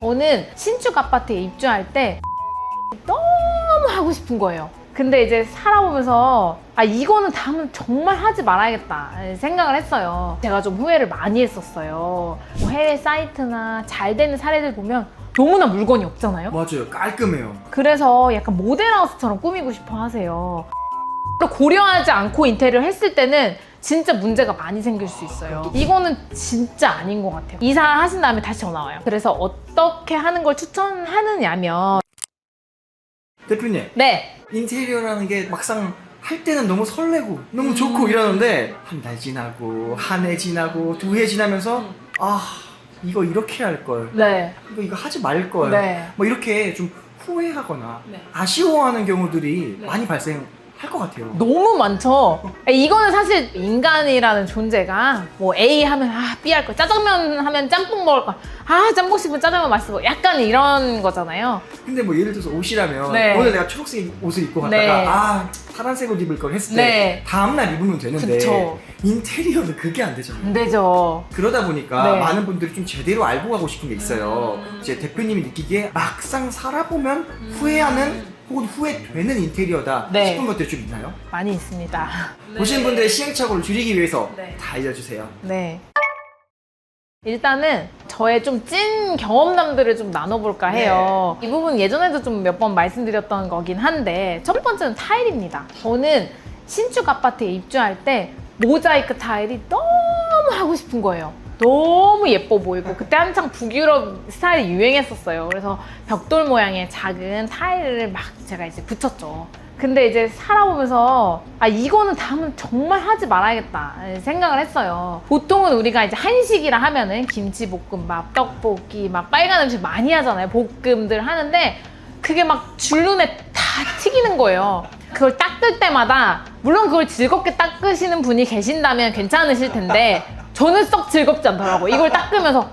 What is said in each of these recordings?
저는 신축 아파트에 입주할 때 너무 하고 싶은 거예요. 근데 이제 살아보면서 이거는 다음은 정말 하지 말아야겠다 생각을 했어요. 제가 좀 후회를 많이 했었어요. 뭐 해외 사이트나 잘 되는 사례들 보면 너무나 물건이 없잖아요. 맞아요. 깔끔해요. 그래서 약간 모델하우스처럼 꾸미고 싶어 하세요. 고려하지 않고 인테리어를 했을 때는 진짜 문제가 많이 생길 수 있어요. 이거는 진짜 아닌 것 같아요. 이사하신 다음에 다시 전화 와요. 그래서 어떻게 하는 걸 추천하느냐면 대표님, 네. 인테리어라는 게 막상 할 때는 너무 설레고 너무 좋고 이러는데 한 달 지나고 한 해 지나고 두 해 지나면서 이거 이렇게 할 걸. 네. 이거 하지 말 걸. 네. 뭐 이렇게 좀 후회하거나 네. 아쉬워하는 경우들이 네. 많이 발생할 것 같아요. 너무 많죠. 이거는 사실 인간이라는 존재가 뭐 A 하면 B 할 거, 짜장면 하면 짬뽕 먹을 거, 짬뽕 씹으면 짜장면 맛있어. 약간 이런 거잖아요. 근데 뭐 예를 들어서 옷이라면 네. 오늘 내가 초록색 옷을 입고 갔다가 네. 파란색 옷 입을 걸 했을 때 네. 다음날 입으면 되는데 그쵸. 인테리어는 그게 안 되잖아요. 안 되죠. 그러다 보니까 네. 많은 분들이 좀 제대로 알고 가고 싶은 게 있어요. 이제 대표님이 느끼기에 막상 살아보면 후회하는 혹은 후회되는 인테리어다 네. 싶은 것들이 좀 있나요? 많이 있습니다. 보신 분들의 시행착오를 줄이기 위해서 네. 다 알려주세요. 네. 일단은 저의 좀 찐 경험담들을 좀 나눠볼까 해요. 이 부분 예전에도 좀 몇 번 말씀드렸던 거긴 한데 첫 번째는 타일입니다. 저는 신축 아파트에 입주할 때 모자이크 타일이 너무 하고 싶은 거예요. 너무 예뻐 보이고 그때 한창 북유럽 스타일이 유행했었어요. 그래서 벽돌 모양의 작은 타일을 막 제가 이제 붙였죠. 근데 이제 살아보면서 이거는 다음은 정말 하지 말아야겠다 생각을 했어요. 보통은 우리가 이제 한식이라 하면은 김치볶음밥, 떡볶이, 막 빨간 음식 많이 하잖아요. 볶음들 하는데 그게 막 줄눈에 다 튀기는 거예요. 그걸 닦을 때마다 물론 그걸 즐겁게 닦으시는 분이 계신다면 괜찮으실 텐데 저는 썩 즐겁지 않더라고요. 이걸 닦으면서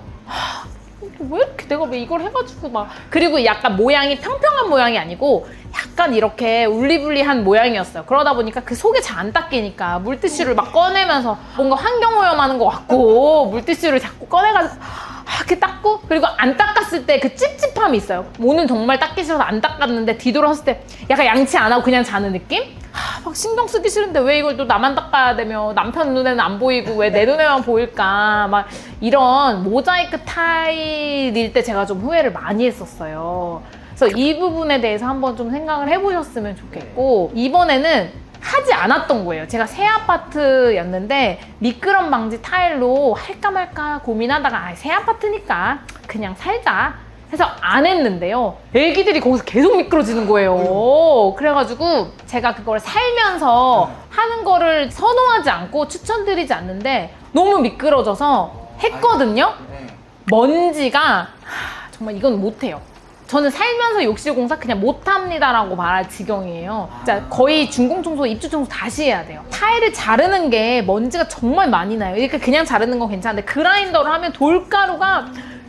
왜 이렇게 내가 왜 이걸 해가지고 막 그리고 약간 모양이 평평한 모양이 아니고 약간 이렇게 울리불리한 모양이었어요. 그러다 보니까 그 속에 잘 안 닦이니까 물티슈를 막 꺼내면서 뭔가 환경오염하는 것 같고 물티슈를 자꾸 꺼내가지고 이렇게 닦고 그리고 안 닦았을 때 그 찝찝함이 있어요. 오늘 정말 닦기 싫어서 안 닦았는데 뒤돌아섰을 때 약간 양치 안 하고 그냥 자는 느낌? 막 신경 쓰기 싫은데 왜 이걸 또 나만 닦아야 되며 남편 눈에는 안 보이고 왜 내 눈에만 보일까 막 이런 모자이크 타일일 때 제가 좀 후회를 많이 했었어요. 그래서 이 부분에 대해서 한번 좀 생각을 해보셨으면 좋겠고 이번에는 하지 않았던 거예요. 제가 새 아파트였는데 미끄럼 방지 타일로 할까 말까 고민하다가 새 아파트니까 그냥 살자 해서 안 했는데요. 애기들이 거기서 계속 미끄러지는 거예요. 그래가지고 제가 그걸 살면서 하는 거를 선호하지 않고 추천드리지 않는데 너무 미끄러져서 했거든요. 먼지가 정말 이건 못해요. 저는 살면서 욕실 공사 그냥 못합니다라고 말할 지경이에요. 진짜 거의 중공청소, 입주청소 다시 해야 돼요. 타일을 자르는 게 먼지가 정말 많이 나요. 이렇게 그냥 자르는 건 괜찮은데 그라인더로 하면 돌가루가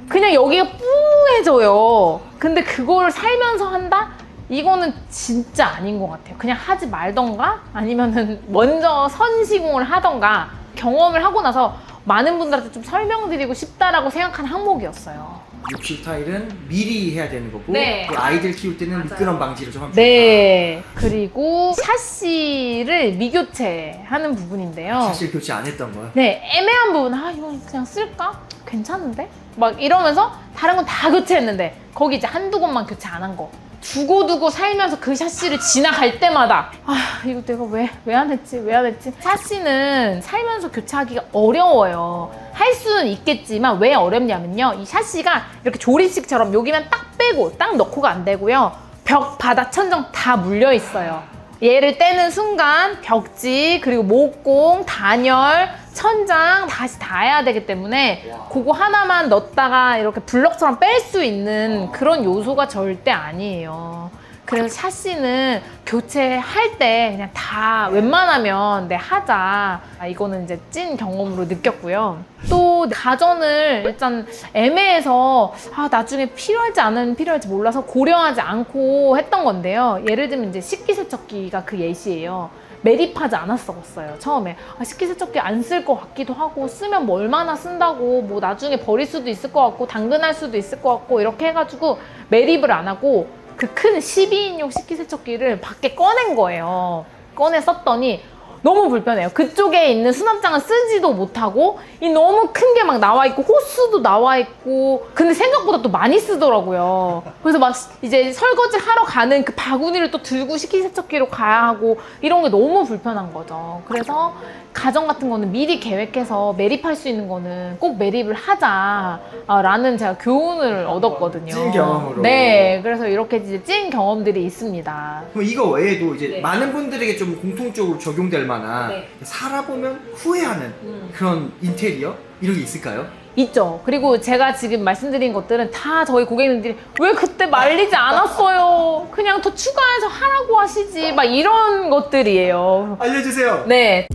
그냥 여기가 뿌해져요. 근데 그걸 살면서 한다? 이거는 진짜 아닌 것 같아요. 그냥 하지 말던가 아니면은 먼저 선시공을 하던가 경험을 하고 나서 많은 분들한테 좀 설명드리고 싶다라고 생각한 항목이었어요. 욕실 타일은 미리 해야 되는 거고 네. 또 아이들 키울 때는 미끄럼 방지를 좀 하면 네. 그리고 샤시를 미교체하는 부분인데요. 사실 교체 안 했던 거야. 네, 애매한 부분, 이건 그냥 쓸까? 괜찮은데? 막 이러면서 다른 건 다 교체했는데 거기 이제 한두 곳만 교체 안 한 거. 두고두고 살면서 그 샤시를 지나갈 때마다 이거 내가 왜 안 했지? 왜 안 했지? 샤시는 살면서 교체하기가 어려워요. 할 수는 있겠지만 왜 어렵냐면요. 이 샤시가 이렇게 조립식처럼 여기만 딱 빼고 딱 넣고가 안 되고요. 벽, 바닥, 천정 다 물려 있어요. 얘를 떼는 순간 벽지, 그리고 목공, 단열, 천장 다시 다 해야 되기 때문에 그거 하나만 넣었다가 이렇게 블럭처럼 뺄 수 있는 그런 요소가 절대 아니에요. 그래서 샤시는 교체할 때 그냥 다 웬만하면 하자. 이거는 이제 찐 경험으로 느꼈고요. 또 가전을 일단 애매해서 나중에 필요할지 몰라서 고려하지 않고 했던 건데요. 예를 들면 이제 식기세척기가 그 예시예요. 매립하지 않았었어요. 처음에 식기세척기 안 쓸 것 같기도 하고 쓰면 뭐 얼마나 쓴다고 뭐 나중에 버릴 수도 있을 것 같고 당근할 수도 있을 것 같고 이렇게 해가지고 매립을 안 하고 그 큰 12인용 식기세척기를 밖에 꺼낸 거예요. 꺼내 썼더니 너무 불편해요. 그쪽에 있는 수납장은 쓰지도 못하고 이 너무 큰 게 막 나와 있고 호스도 나와 있고 근데 생각보다 또 많이 쓰더라고요. 그래서 막 이제 설거지 하러 가는 그 바구니를 또 들고 식기세척기로 가야 하고 이런 게 너무 불편한 거죠. 그래서 가정 같은 거는 미리 계획해서 매립할 수 있는 거는 꼭 매립을 하자라는 제가 교훈을 얻었거든요. 찐 경험으로. 네, 그래서 이렇게 이제 찐 경험들이 있습니다. 그럼 이거 외에도 이제 네. 많은 분들에게 좀 공통적으로 적용될 만한 네. 살아보면 후회하는 그런 인테리어 이런 게 있을까요? 있죠. 그리고 제가 지금 말씀드린 것들은 다 저희 고객님들이 왜 그때 말리지 않았어요? 그냥 더 추가해서 하라고 하시지. 막 이런 것들이에요. 알려주세요. 네.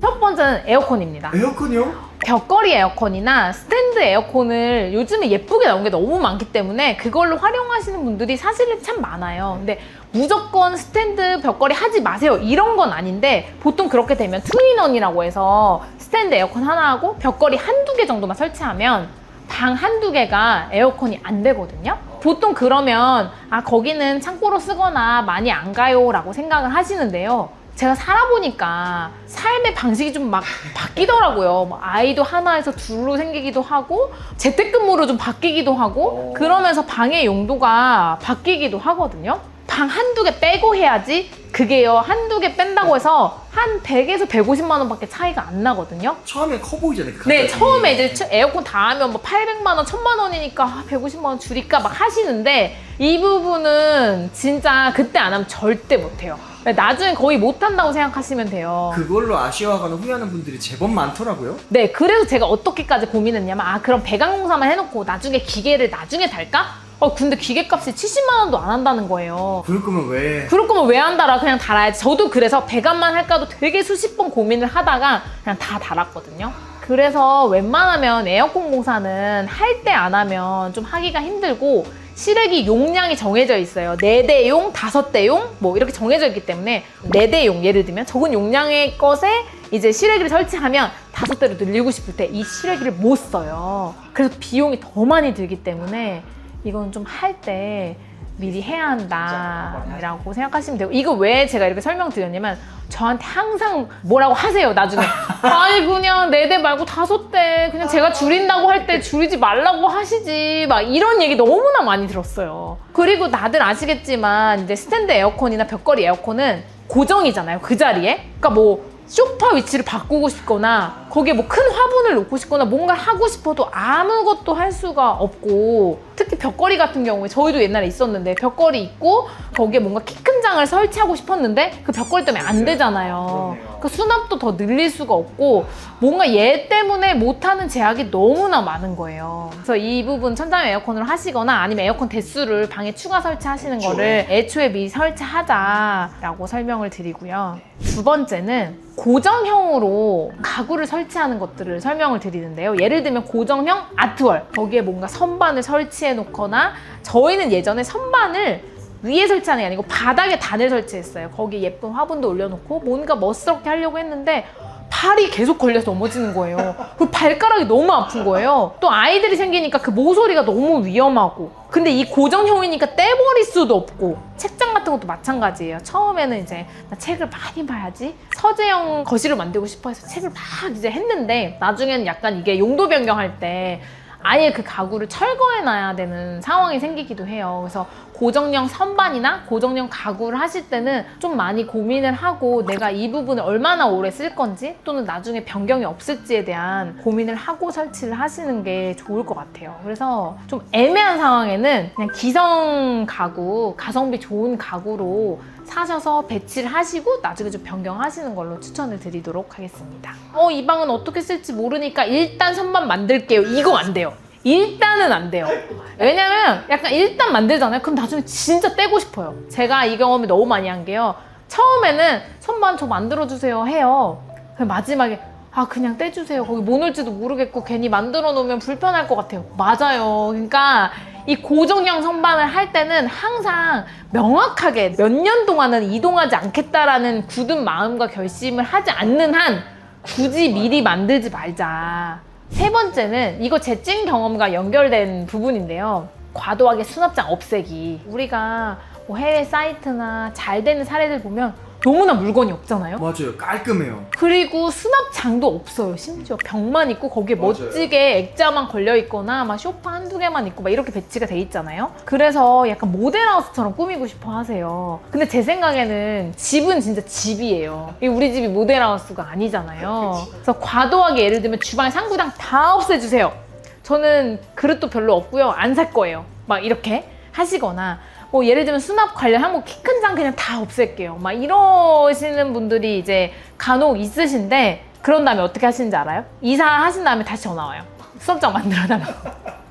첫 번째는 에어컨입니다. 에어컨이요? 벽걸이 에어컨이나 스탠드 에어컨을 요즘에 예쁘게 나온 게 너무 많기 때문에 그걸로 활용하시는 분들이 사실은 참 많아요. 근데 무조건 스탠드 벽걸이 하지 마세요 이런 건 아닌데 보통 그렇게 되면 투인원이라고 해서 스탠드 에어컨 하나하고 벽걸이 한두 개 정도만 설치하면 방 한두 개가 에어컨이 안 되거든요. 보통 그러면 거기는 창고로 쓰거나 많이 안 가요 라고 생각을 하시는데요. 제가 살아보니까 삶의 방식이 좀 막 바뀌더라고요. 뭐 아이도 하나에서 둘로 생기기도 하고 재택근무로 좀 바뀌기도 하고 그러면서 방의 용도가 바뀌기도 하거든요. 방 한두 개 빼고 해야지 그게요. 한두 개 뺀다고 해서 한 100에서 150만 원밖에 차이가 안 나거든요. 처음엔 커 보이잖아요. 그 네, 가격이. 처음에 이제 에어컨 다 하면 뭐 800만 원, 1000만 원이니까 150만 원 줄일까 막 하시는데 이 부분은 진짜 그때 안 하면 절대 못 해요. 나중에 거의 못 한다고 생각하시면 돼요. 그걸로 아쉬워하거나 후회하는 분들이 제법 많더라고요. 네, 그래서 제가 어떻게까지 고민했냐면 그럼 배관공사만 해놓고 나중에 기계를 나중에 달까? 근데 기계값이 70만 원도 안 한다는 거예요. 그럴 거면 왜? 그럴 거면 왜 안 달아? 그냥 달아야지. 저도 그래서 배관만 할까도 되게 수십 번 고민을 하다가 그냥 다 달았거든요. 그래서 웬만하면 에어컨 공사는 할 때 안 하면 좀 하기가 힘들고 실외기 용량이 정해져 있어요. 4대용, 5대용 뭐 이렇게 정해져 있기 때문에 4대용 예를 들면 적은 용량의 것에 이제 실외기를 설치하면 5대로 늘리고 싶을 때 이 실외기를 못 써요. 그래서 비용이 더 많이 들기 때문에 이건 좀 할 때 미리 해야 한다라고 생각하시면 되고 이거 왜 제가 이렇게 설명드렸냐면 저한테 항상 뭐라고 하세요 나중에 아니 그냥 4대 말고 5대 그냥 제가 줄인다고 할 때 줄이지 말라고 하시지 막 이런 얘기 너무나 많이 들었어요. 그리고 다들 아시겠지만 이제 스탠드 에어컨이나 벽걸이 에어컨은 고정이잖아요 그 자리에. 그러니까 뭐 소파 위치를 바꾸고 싶거나 거기에 뭐 큰 화분을 놓고 싶거나 뭔가 하고 싶어도 아무것도 할 수가 없고 특히 벽걸이 같은 경우에 저희도 옛날에 있었는데 벽걸이 있고 거기에 뭔가 키 큰 장을 설치하고 싶었는데 그 벽걸이 때문에 안 되잖아요. 그 수납도 더 늘릴 수가 없고 뭔가 얘 때문에 못하는 제약이 너무나 많은 거예요. 그래서 이 부분 천장형 에어컨으로 하시거나 아니면 에어컨 대수를 방에 추가 설치하시는 거를 애초에 미리 설치하자라고 설명을 드리고요. 두 번째는 고정형으로 가구를 설치하는 것들을 설명을 드리는데요. 예를 들면 고정형 아트월 거기에 뭔가 선반을 설치해 놓거나 저희는 예전에 선반을 위에 설치하는 게 아니고 바닥에 단을 설치했어요. 거기에 예쁜 화분도 올려놓고 뭔가 멋스럽게 하려고 했는데 발이 계속 걸려서 넘어지는 거예요. 그리고 발가락이 너무 아픈 거예요. 또 아이들이 생기니까 그 모서리가 너무 위험하고 근데 이 고정형이니까 떼버릴 수도 없고 책장 같은 것도 마찬가지예요. 처음에는 이제 나 책을 많이 봐야지 서재형 거실을 만들고 싶어 해서 책을 막 이제 했는데 나중에는 약간 이게 용도 변경할 때 아예 그 가구를 철거해 놔야 되는 상황이 생기기도 해요. 그래서 고정형 선반이나 고정형 가구를 하실 때는 좀 많이 고민을 하고 내가 이 부분을 얼마나 오래 쓸 건지 또는 나중에 변경이 없을지에 대한 고민을 하고 설치를 하시는 게 좋을 것 같아요. 그래서 좀 애매한 상황에는 그냥 기성 가구, 가성비 좋은 가구로 사셔서 배치를 하시고 나중에 좀 변경하시는 걸로 추천을 드리도록 하겠습니다. 이 방은 어떻게 쓸지 모르니까 일단 선반 만들게요. 이거 안 돼요. 일단은 안 돼요. 왜냐면 약간 일단 만들잖아요. 그럼 나중에 진짜 떼고 싶어요. 제가 이 경험을 너무 많이 한 게요. 처음에는 선반 저 만들어주세요 해요. 그럼 마지막에 그냥 떼주세요. 거기 뭐 넣을지도 모르겠고 괜히 만들어 놓으면 불편할 것 같아요. 맞아요. 그러니까 이 고정형 선반을 할 때는 항상 명확하게 몇 년 동안은 이동하지 않겠다라는 굳은 마음과 결심을 하지 않는 한 굳이 미리 만들지 말자. 세 번째는 이거 제 찐 경험과 연결된 부분인데요. 과도하게 수납장 없애기. 우리가 뭐 해외 사이트나 잘 되는 사례들 보면 너무나 물건이 없잖아요. 맞아요. 깔끔해요. 그리고 수납장도 없어요. 심지어 벽만 있고 거기에 맞아요. 멋지게 액자만 걸려 있거나 막 소파 한두 개만 있고 막 이렇게 배치가 돼 있잖아요. 그래서 약간 모델하우스처럼 꾸미고 싶어 하세요. 근데 제 생각에는 집은 진짜 집이에요. 이 우리 집이 모델하우스가 아니잖아요. 그래서 과도하게 예를 들면 주방에 상부장 다 없애주세요. 저는 그릇도 별로 없고요. 안 살 거예요. 막 이렇게 하시거나 뭐 예를 들면 수납 관련 항목 키 큰 장 그냥 다 없앨게요. 막 이러시는 분들이 이제 간혹 있으신데 그런 다음에 어떻게 하시는지 알아요? 이사하신 다음에 다시 전화 와요. 수납장 만들어달라고.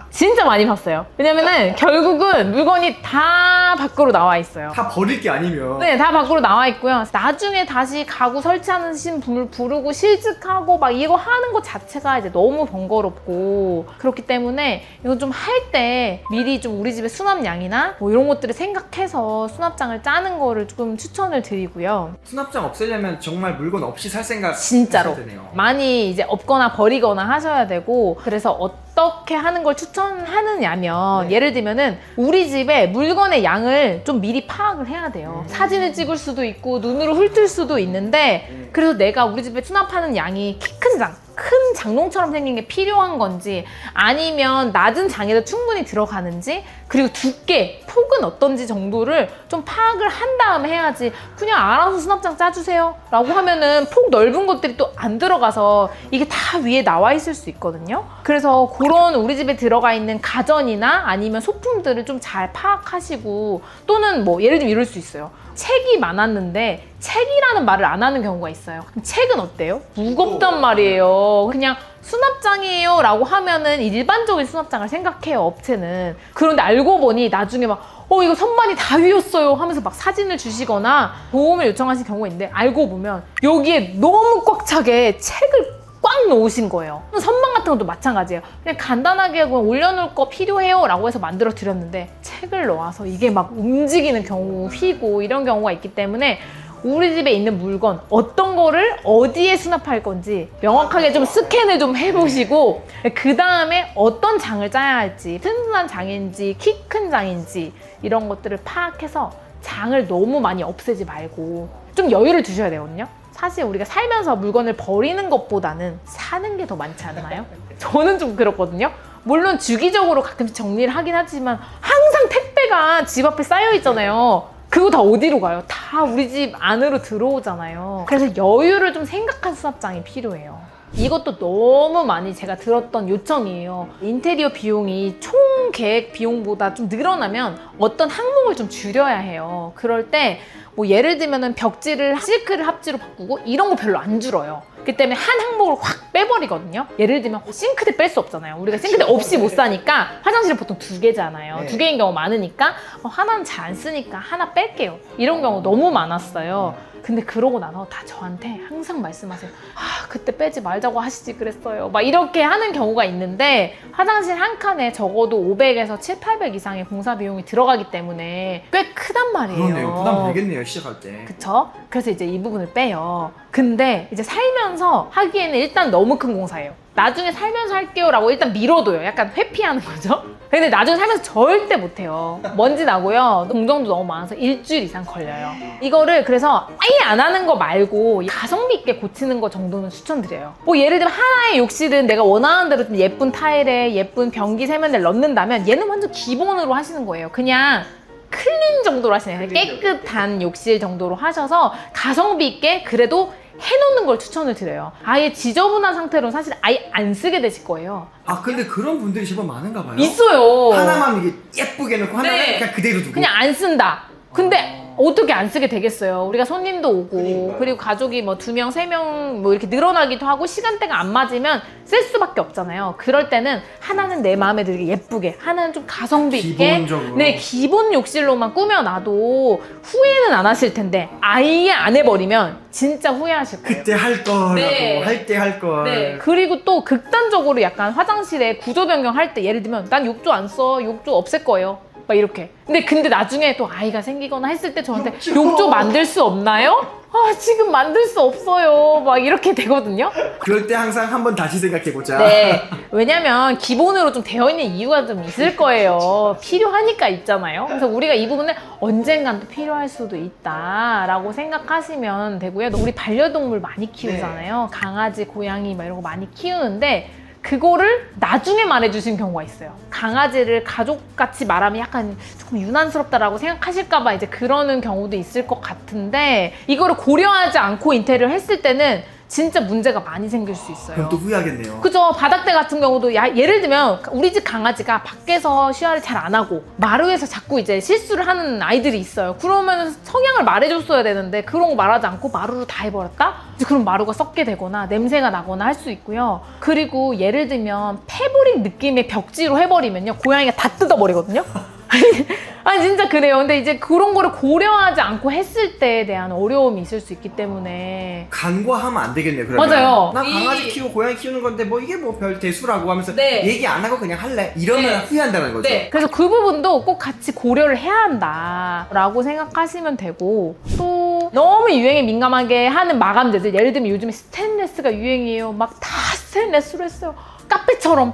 진짜 많이 봤어요. 왜냐면은 결국은 물건이 다 밖으로 나와 있어요. 다 버릴 게 아니면. 네, 다 밖으로 나와 있고요. 나중에 다시 가구 설치하는 분을 부르고 실직하고 막 이거 하는 것 자체가 이제 너무 번거롭고 그렇기 때문에 이거 좀 할 때 미리 좀 우리 집의 수납량이나 뭐 이런 것들을 생각해서 수납장을 짜는 거를 조금 추천을 드리고요. 수납장 없애려면 정말 물건 없이 살 생각 진짜로 하셔야 되네요. 많이 이제 없거나 버리거나 하셔야 되고 그래서 어떻게 하는 걸 추천하느냐면 네. 예를 들면은 우리 집에 물건의 양을 좀 미리 파악을 해야 돼요. 사진을 찍을 수도 있고 눈으로 훑을 수도 있는데 그래서 내가 우리 집에 수납하는 양이 키 큰 장, 큰 장롱처럼 생긴 게 필요한 건지 아니면 낮은 장에도 충분히 들어가는지 그리고 두께, 폭은 어떤지 정도를 좀 파악을 한 다음에 해야지 그냥 알아서 수납장 짜주세요 라고 하면은 폭 넓은 것들이 또 안 들어가서 이게 다 위에 나와 있을 수 있거든요. 그래서 그런 우리 집에 들어가 있는 가전이나 아니면 소품들을 좀 잘 파악하시고 또는 뭐 예를 들면 이럴 수 있어요. 책이 많았는데 책이라는 말을 안 하는 경우가 있어요. 그럼 책은 어때요? 무겁단 말이에요. 그냥 수납장이에요 라고 하면은 일반적인 수납장을 생각해요, 업체는. 그런데 알고 보니 나중에 막 이거 선반이 다 휘었어요 하면서 막 사진을 주시거나 도움을 요청하신 경우가 있는데 알고 보면 여기에 너무 꽉 차게 책을 꽉 놓으신 거예요. 선반 같은 것도 마찬가지예요. 그냥 간단하게 그냥 올려놓을 거 필요해요 라고 해서 만들어 드렸는데 책을 놓아서 이게 막 움직이는 경우, 휘고 이런 경우가 있기 때문에 우리 집에 있는 물건 어떤 거를 어디에 수납할 건지 명확하게 좀 스캔을 좀 해보시고 그 다음에 어떤 장을 짜야 할지 튼튼한 장인지 키 큰 장인지 이런 것들을 파악해서 장을 너무 많이 없애지 말고 좀 여유를 두셔야 되거든요. 사실 우리가 살면서 물건을 버리는 것보다는 사는 게 더 많지 않나요? 저는 좀 그렇거든요. 물론 주기적으로 가끔씩 정리를 하긴 하지만 항상 택배가 집 앞에 쌓여 있잖아요. 그거 다 어디로 가요? 다 우리 집 안으로 들어오잖아요. 그래서 여유를 좀 생각한 수납장이 필요해요. 이것도 너무 많이 제가 들었던 요청이에요. 인테리어 비용이 총 계획 비용보다 좀 늘어나면 어떤 항목을 좀 줄여야 해요. 그럴 때 뭐 예를 들면은 벽지를 실크를 합지로 바꾸고 이런 거 별로 안 줄어요. 그렇기 때문에 한 항목을 확 빼버리거든요. 예를 들면 싱크대 뺄 수 없잖아요. 우리가 싱크대 없이 못 사니까 화장실은 보통 2개잖아요. 네. 2개인 경우 많으니까 하나는 잘 안 쓰니까 하나 뺄게요. 이런 경우 너무 많았어요. 근데 그러고 나서 다 저한테 항상 말씀하세요. 그때 빼지 말자고 하시지 그랬어요. 막 이렇게 하는 경우가 있는데 화장실 한 칸에 적어도 500에서 700, 800 이상의 공사 비용이 들어가기 때문에 꽤 크단 말이에요. 그러네요. 부담 되겠네요, 시작할 때. 그쵸? 그래서 이제 이 부분을 빼요. 근데 이제 살면서 하기에는 일단 너무 큰 공사예요. 나중에 살면서 할게요 라고 일단 미뤄둬요. 약간 회피하는 거죠. 근데 나중에 살면서 절대 못해요. 먼지 나고요. 공정도 너무 많아서 일주일 이상 걸려요. 이거를 그래서 아예 안 하는 거 말고 가성비 있게 고치는 거 정도는 추천드려요. 뭐 예를 들면 하나의 욕실은 내가 원하는 대로 좀 예쁜 타일에 예쁜 변기 세면대를 넣는다면 얘는 완전 기본으로 하시는 거예요. 그냥 클린 정도로 하시는 거예요. 깨끗한 욕실 정도로 하셔서 가성비 있게 그래도 해놓는 걸 추천을 드려요. 아예 지저분한 상태로 사실 아예 안 쓰게 되실 거예요. 근데 그런 분들이 제법 많은가 봐요. 있어요. 하나만 이게 예쁘게 놓고 하나는 네. 그냥 그대로 두고. 그냥 안 쓴다. 근데 어떻게 안 쓰게 되겠어요. 우리가 손님도 오고 그러니까요. 그리고 가족이 뭐 2명, 3명 뭐 이렇게 늘어나기도 하고 시간대가 안 맞으면 쓸 수밖에 없잖아요. 그럴 때는 하나는 내 마음에 들게 예쁘게, 하나는 좀 가성비 있게 기본적으로. 네, 기본 욕실로만 꾸며놔도 후회는 안 하실 텐데 아예 안 해버리면 진짜 후회하실 거예요. 그때 할 거라고 네. 할 때 할 걸. 네. 그리고 또 극단적으로 약간 화장실에 구조 변경할 때 예를 들면 난 욕조 안 써. 욕조 없앨 거예요. 막 이렇게. 근데 나중에 또 아이가 생기거나 했을 때 저한테 욕조 만들 수 없나요? 아, 지금 만들 수 없어요. 막 이렇게 되거든요. 그럴 때 항상 한번 다시 생각해보자. 네. 왜냐면 기본으로 좀 되어 있는 이유가 좀 있을 거예요. 필요하니까 있잖아요. 그래서 우리가 이 부분을 언젠간 또 필요할 수도 있다라고 생각하시면 되고요. 우리 반려동물 많이 키우잖아요. 강아지, 고양이 막 이런 거 많이 키우는데 그거를 나중에 말해주신 경우가 있어요. 강아지를 가족같이 말하면 약간 조금 유난스럽다라고 생각하실까봐 이제 그러는 경우도 있을 것 같은데 이거를 고려하지 않고 인테리어를 했을 때는 진짜 문제가 많이 생길 수 있어요. 그럼 또 후회하겠네요. 그죠. 바닥대 같은 경우도 예를 들면 우리 집 강아지가 밖에서 쉬어를 잘 안 하고 마루에서 자꾸 이제 실수를 하는 아이들이 있어요. 그러면 성향을 말해줬어야 되는데 그런 거 말하지 않고 마루로 다 해버렸다? 이제 그럼 마루가 썩게 되거나 냄새가 나거나 할 수 있고요. 그리고 예를 들면 패브릭 느낌의 벽지로 해버리면요. 고양이가 다 뜯어버리거든요. 아니 진짜 그래요. 근데 이제 그런 거를 고려하지 않고 했을 때에 대한 어려움이 있을 수 있기 때문에 간과하면 안 되겠네요. 그러면. 맞아요. 나 강아지 키우고 고양이 키우는 건데 뭐 이게 뭐 별 대수라고 하면서 네. 얘기 안 하고 그냥 할래. 이러면 네. 후회한다는 거죠. 네. 그래서 그 부분도 꼭 같이 고려를 해야 한다라고 생각하시면 되고 또 너무 유행에 민감하게 하는 마감재들 예를 들면 요즘에 스테인레스가 유행이에요. 막 다 스테인레스로 했어요. 카페처럼.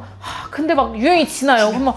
근데 막 유행이 지나요. 그러면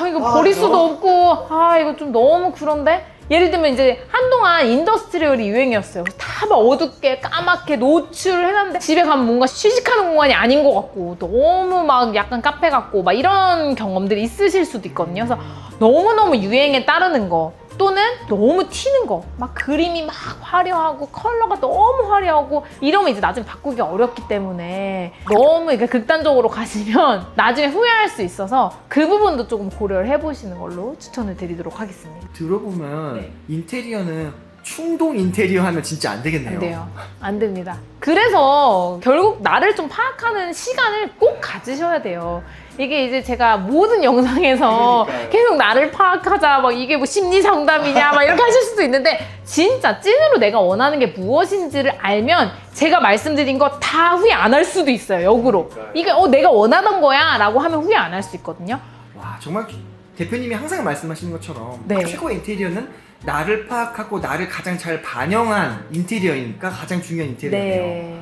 이거 버릴 수도 없고 이거 좀 너무 그런데? 예를 들면 이제 한동안 인더스트리얼이 유행이었어요. 다 막 어둡게 까맣게 노출을 해놨는데 집에 가면 뭔가 휴식하는 공간이 아닌 것 같고 너무 막 약간 카페 같고 막 이런 경험들이 있으실 수도 있거든요. 그래서 너무너무 유행에 따르는 거 또는 너무 튀는 거 막 그림이 막 화려하고 컬러가 너무 화려하고 이러면 이제 나중에 바꾸기 어렵기 때문에 너무 이렇게 극단적으로 가시면 나중에 후회할 수 있어서 그 부분도 조금 고려를 해보시는 걸로 추천을 드리도록 하겠습니다. 들어보면 네. 인테리어는 충동 인테리어 하면 진짜 안 되겠네요. 안 돼요. 안 됩니다. 그래서 결국 나를 좀 파악하는 시간을 꼭 가지셔야 돼요. 이게 이제 제가 모든 영상에서 그러니까요. 계속 나를 파악하자, 막 이게 뭐 심리 상담이냐, 막 이렇게 하실 수도 있는데, 진짜 찐으로 내가 원하는 게 무엇인지를 알면 제가 말씀드린 거 다 후회 안 할 수도 있어요, 역으로. 이게 내가 원하던 거야 라고 하면 후회 안 할 수 있거든요. 와, 정말 대표님이 항상 말씀하시는 것처럼 네. 최고의 인테리어는 나를 파악하고 나를 가장 잘 반영한 인테리어이니까 가장 중요한 인테리어네요. 네.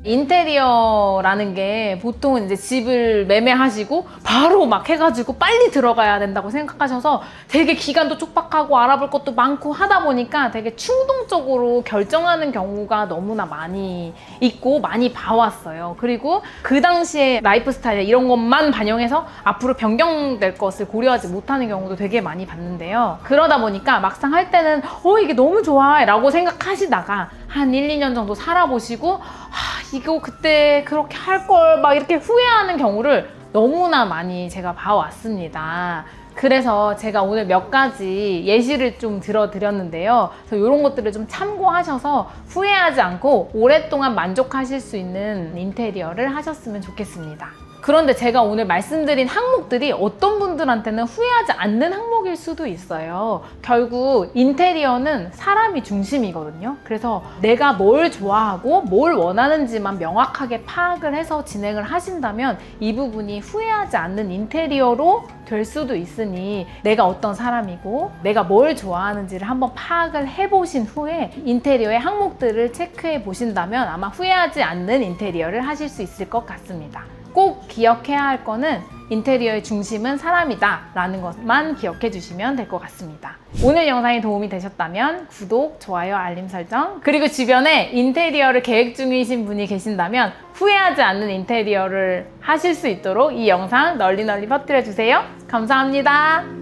인테리어라는 게 보통은 이제 집을 매매하시고 바로 막 해가지고 빨리 들어가야 된다고 생각하셔서 되게 기간도 촉박하고 알아볼 것도 많고 하다 보니까 되게 충동적으로 결정하는 경우가 너무나 많이 있고 많이 봐왔어요. 그리고 그 당시에 라이프 스타일 이런 것만 반영해서 앞으로 변경될 것을 고려하지 못하는 경우도 되게 많이 봤는데요. 그러다 보니까 막상 할 때는 이게 너무 좋아 라고 생각하시다가 한 1, 2년 정도 살아보시고 이거 그때 그렇게 할 걸 막 이렇게 후회하는 경우를 너무나 많이 제가 봐왔습니다. 그래서 제가 오늘 몇 가지 예시를 좀 들어드렸는데요. 그래서 이런 것들을 좀 참고하셔서 후회하지 않고 오랫동안 만족하실 수 있는 인테리어를 하셨으면 좋겠습니다. 그런데 제가 오늘 말씀드린 항목들이 어떤 분들한테는 후회하지 않는 항목일 수도 있어요. 결국 인테리어는 사람이 중심이거든요. 그래서 내가 뭘 좋아하고 뭘 원하는지만 명확하게 파악을 해서 진행을 하신다면 이 부분이 후회하지 않는 인테리어로 될 수도 있으니 내가 어떤 사람이고 내가 뭘 좋아하는지를 한번 파악을 해보신 후에 인테리어의 항목들을 체크해 보신다면 아마 후회하지 않는 인테리어를 하실 수 있을 것 같습니다. 꼭 기억해야 할 거는 인테리어의 중심은 사람이다 라는 것만 기억해 주시면 될 것 같습니다. 오늘 영상이 도움이 되셨다면 구독, 좋아요, 알림 설정 그리고 주변에 인테리어를 계획 중이신 분이 계신다면 후회하지 않는 인테리어를 하실 수 있도록 이 영상 널리 퍼뜨려 주세요. 감사합니다.